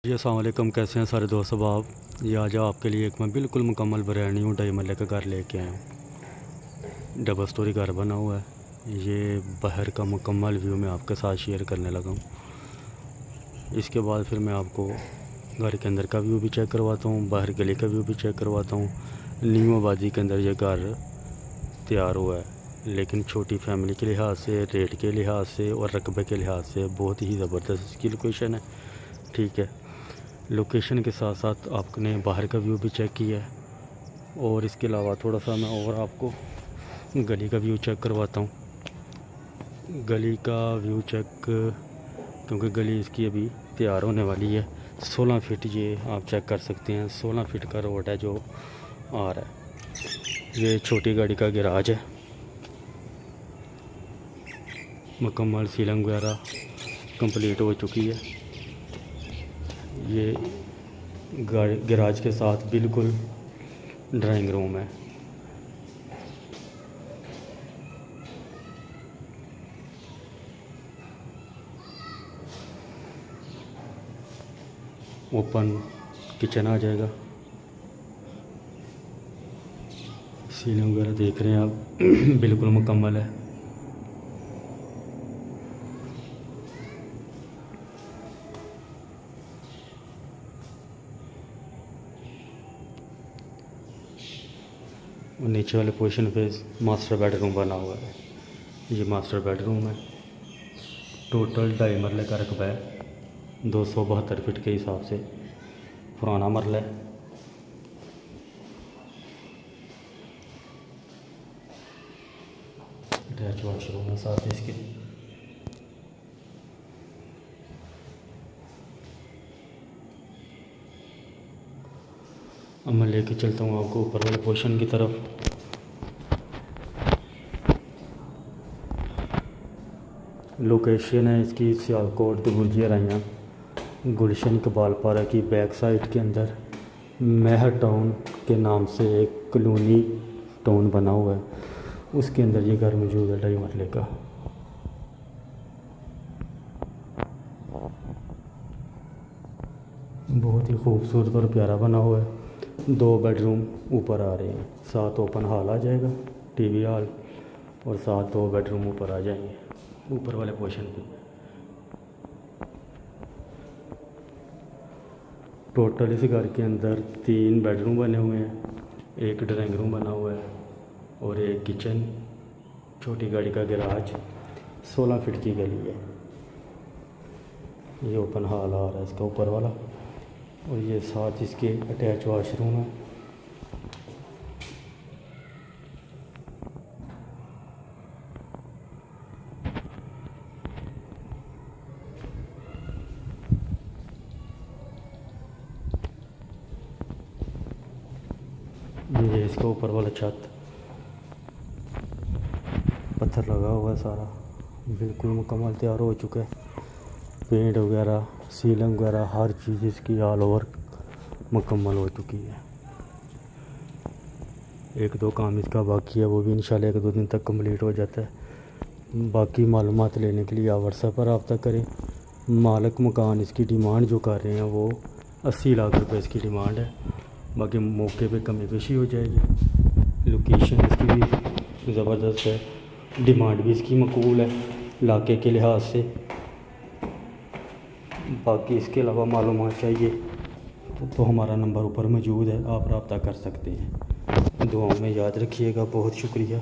जी अस्सलाम वालेकुम। कैसे हैं सारे दोस्त अब ये आज आपके लिए एक मैं बिल्कुल मुकम्मल ब्रांड न्यू ढाई मरले का घर लेके आया हूँ। डबल स्टोरी घर बना हुआ है। ये बाहर का मुकम्मल व्यू मैं आपके साथ शेयर करने लगा हूँ। इसके बाद फिर मैं आपको घर के अंदर का व्यू भी चेक करवाता हूँ, बाहर गली का व्यू भी चेक करवाता हूँ। न्यू आबादी के अंदर ये घर तैयार हुआ है, लेकिन छोटी फैमिली के लिहाज से, रेट के लिहाज से और रकबे के लिहाज से बहुत ही ज़बरदस्त इसकी लोकेशन है। ठीक है, लोकेशन के साथ साथ आपने बाहर का व्यू भी चेक किया है, और इसके अलावा थोड़ा सा मैं और आपको गली का व्यू चेक करवाता हूँ। गली का व्यू चेक, क्योंकि गली इसकी अभी तैयार होने वाली है। 16 फीट ये आप चेक कर सकते हैं, 16 फीट का रोड है जो आ रहा है। ये छोटी गाड़ी का गैराज है, मुकम्मल सीलिंग वगैरह कंप्लीट हो चुकी है। ये गैराज के साथ बिल्कुल ड्राइंग रूम है। ओपन किचन आ जाएगा। सीलिंग वगैरह देख रहे हैं आप बिल्कुल मुकम्मल है। और नीचे वाले पोजीशन पे मास्टर बेडरूम बना हुआ है। ये मास्टर बेडरूम है। टोटल 2.5 मरले का रकबा है, 272 फीट के हिसाब से पुराना मरला है। अटैच वॉशरूम है साथ इसके। अब मैं लेके चलता हूँ आपको ऊपर वाले पोर्शन की तरफ। लोकेशन है इसकी सियालकोट गुरजिया राइयाँ गुलशन इकबाल पारा की बैक साइड के अंदर महर टाउन के नाम से एक कॉलोनी टाउन बना हुआ है, उसके अंदर ये घर मौजूद है 2.5 मरले का। बहुत ही खूबसूरत और प्यारा बना हुआ है। 2 बेडरूम ऊपर आ रहे हैं, 7 ओपन हॉल आ जाएगा, टीवी हॉल, और 7 2 बेडरूम ऊपर आ जाएंगे ऊपर वाले पोर्शन पे। टोटल इस घर के अंदर 3 बेडरूम बने हुए हैं, एक ड्राइंग रूम बना हुआ है और एक किचन, छोटी गाड़ी का गैराज, 16 फीट की गली है। ये ओपन हॉल आ रहा है इसका ऊपर वाला, और ये साथ इसके अटैच वॉशरूम है। ये इसका ऊपर वाला छत पत्थर लगा हुआ है, सारा बिल्कुल मुकम्मल तैयार हो चुका है। पेंट वगैरह, सीलिंग वगैरह, हर चीज़ इसकी ऑल ओवर मुकम्मल हो चुकी है। 1-2 काम इसका बाकी है, वो भी इंशाल्लाह 1-2 दिन तक कंप्लीट हो जाता है। बाकी मालूमात लेने के लिए आप व्हाट्सएप पर रब्ता करें। मालिक मकान इसकी डिमांड जो कर रहे हैं वो 80 लाख रुपए इसकी डिमांड है। बाकी मौके पे कमी पेशी हो जाएगी। लोकेशन इसकी भी ज़बरदस्त है, डिमांड भी इसकी मकबूल है इलाके के लिहाज से। बाकी इसके अलावा मालूमात चाहिए तो हमारा नंबर ऊपर मौजूद है, आप रब्ता कर सकते हैं। दुआओं में याद रखिएगा। बहुत शुक्रिया।